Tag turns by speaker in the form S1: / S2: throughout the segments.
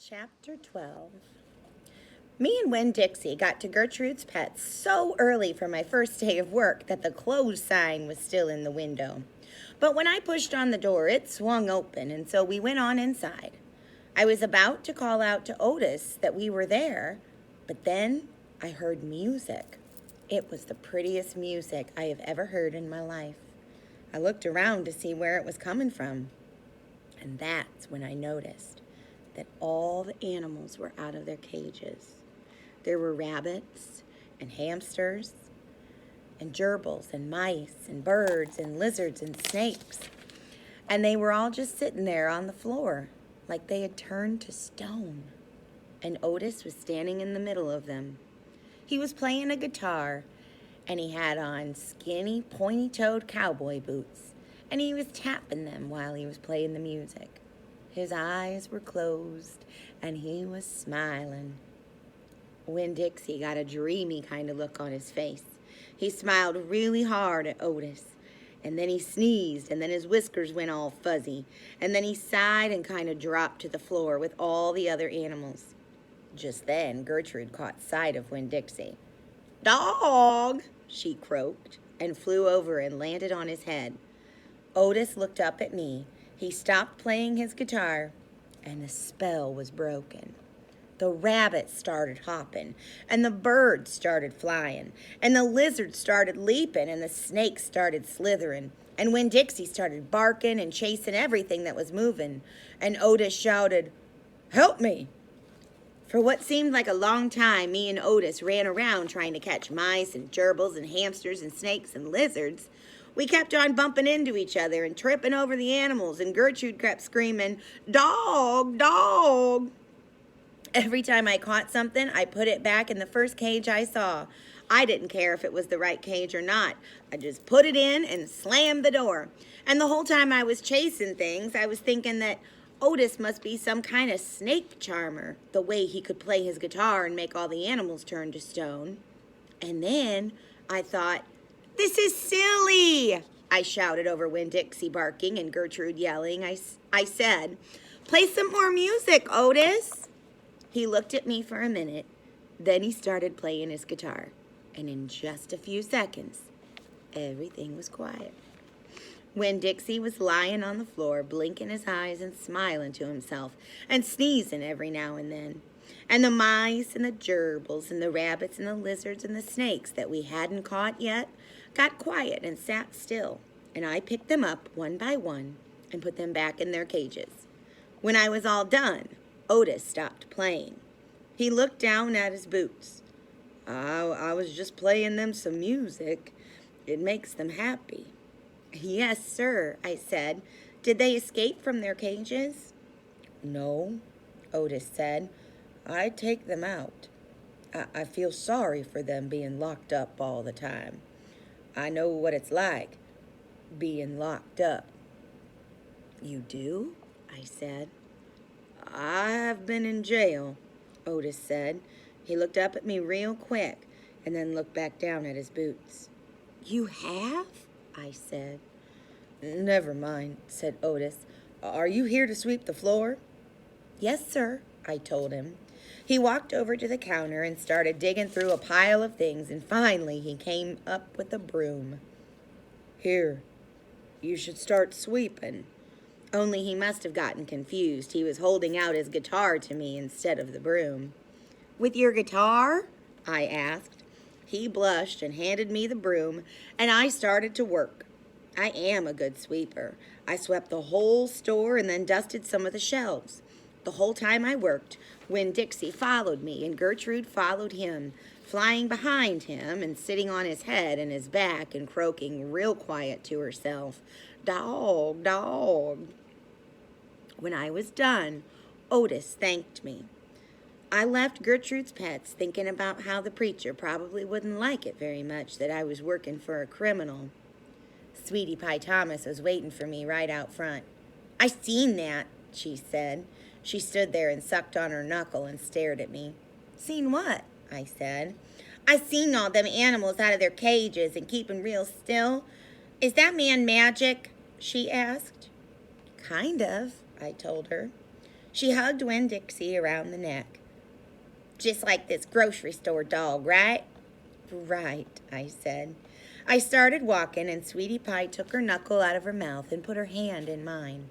S1: Chapter 12. Me and Winn Dixie got to Gertrude's Pets so early for my first day of work that the closed sign was still in the window. But when I pushed on the door, it swung open, and so we went on inside. I was about to call out to Otis that we were there, but then I heard music. It was the prettiest music I have ever heard in my life. I looked around to see where it was coming from, and that's when I noticed that all the animals were out of their cages. There were rabbits and hamsters and gerbils and mice and birds and lizards and snakes. And they were all just sitting there on the floor like they had turned to stone. And Otis was standing in the middle of them. He was playing a guitar, and he had on skinny, pointy-toed cowboy boots, and he was tapping them while he was playing the music. His eyes were closed, and he was smiling. Winn Dixie got a dreamy kind of look on his face. He smiled really hard at Otis, and then he sneezed, and then his whiskers went all fuzzy, and then he sighed and kind of dropped to the floor with all the other animals. Just then, Gertrude caught sight of Winn Dixie. "Dog!" she croaked, and flew over and landed on his head. Otis looked up at me. He stopped playing his guitar, and the spell was broken. The rabbits started hopping, and the birds started flying, and the lizards started leaping, and the snakes started slithering, and Winn Dixie started barking and chasing everything that was moving, and Otis shouted, "Help me!" For what seemed like a long time, me and Otis ran around trying to catch mice and gerbils and hamsters and snakes and lizards. We kept on bumping into each other and tripping over the animals, and Gertrude kept screaming, "Dog, dog!" Every time I caught something, I put it back in the first cage I saw. I didn't care if it was the right cage or not. I just put it in and slammed the door. And the whole time I was chasing things, I was thinking that Otis must be some kind of snake charmer, the way he could play his guitar and make all the animals turn to stone. And then I thought, "This is silly!" I shouted over Winn Dixie barking and Gertrude yelling. I said, "Play some more music, Otis." He looked at me for a minute, then he started playing his guitar. And in just a few seconds, everything was quiet. Winn Dixie was lying on the floor, blinking his eyes and smiling to himself and sneezing every now and then. And the mice and the gerbils and the rabbits and the lizards and the snakes that we hadn't caught yet got quiet and sat still, and I picked them up one by one and put them back in their cages. When I was all done, Otis stopped playing. He looked down at his boots. I was just playing them some music. It makes them happy." "Yes, sir," I said. "Did they escape from their cages?" "No," Otis said. "I take them out. I feel sorry for them being locked up all the time. I know what it's like, being locked up." "You do?" I said. "I've been in jail," Otis said. He looked up at me real quick and then looked back down at his boots. "You have?" I said. "Never mind," said Otis. "Are you here to sweep the floor?" "Yes, sir," I told him. He walked over to the counter and started digging through a pile of things, and finally he came up with a broom. "Here, you should start sweeping." Only he must have gotten confused. He was holding out his guitar to me instead of the broom. "With your guitar?" I asked. He blushed and handed me the broom, and I started to work. I am a good sweeper. I swept the whole store and then dusted some of the shelves. The whole time I worked, Winn Dixie followed me and Gertrude followed him, flying behind him and sitting on his head and his back and croaking real quiet to herself, "Dog, dog." When I was done, Otis thanked me. I left Gertrude's Pets thinking about how the preacher probably wouldn't like it very much that I was working for a criminal. Sweetie Pie Thomas was waiting for me right out front. "I seen that," she said. She stood there and sucked on her knuckle and stared at me. "Seen what?" I said. "I seen all them animals out of their cages and keeping real still. Is that man magic?" she asked. "Kind of," I told her. She hugged Winn Dixie around the neck. "Just like this grocery store dog, right?" "Right," I said. I started walking, and Sweetie Pie took her knuckle out of her mouth and put her hand in mine.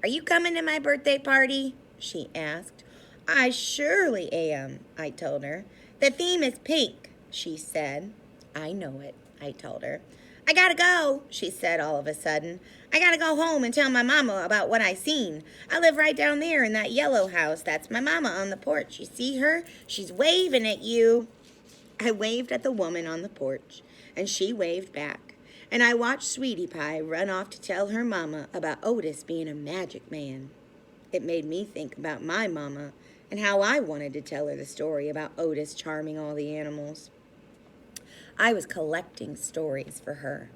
S1: "Are you coming to my birthday party?" she asked. "I surely am," I told her. "The theme is pink," she said. "I know it," I told her. "I gotta go," she said all of a sudden. "I gotta go home and tell my mama about what I seen. I live right down there in that yellow house. That's my mama on the porch. You see her? She's waving at you." I waved at the woman on the porch, and she waved back. And I watched Sweetie Pie run off to tell her mama about Otis being a magic man. It made me think about my mama and how I wanted to tell her the story about Otis charming all the animals. I was collecting stories for her.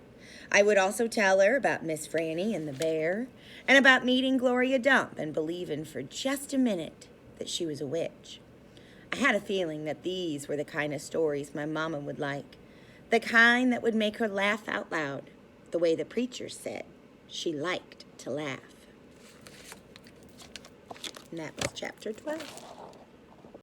S1: I would also tell her about Miss Franny and the bear, and about meeting Gloria Dump and believing for just a minute that she was a witch. I had a feeling that these were the kind of stories my mama would like, the kind that would make her laugh out loud, the way the preacher said she liked to laugh. And that was chapter 12.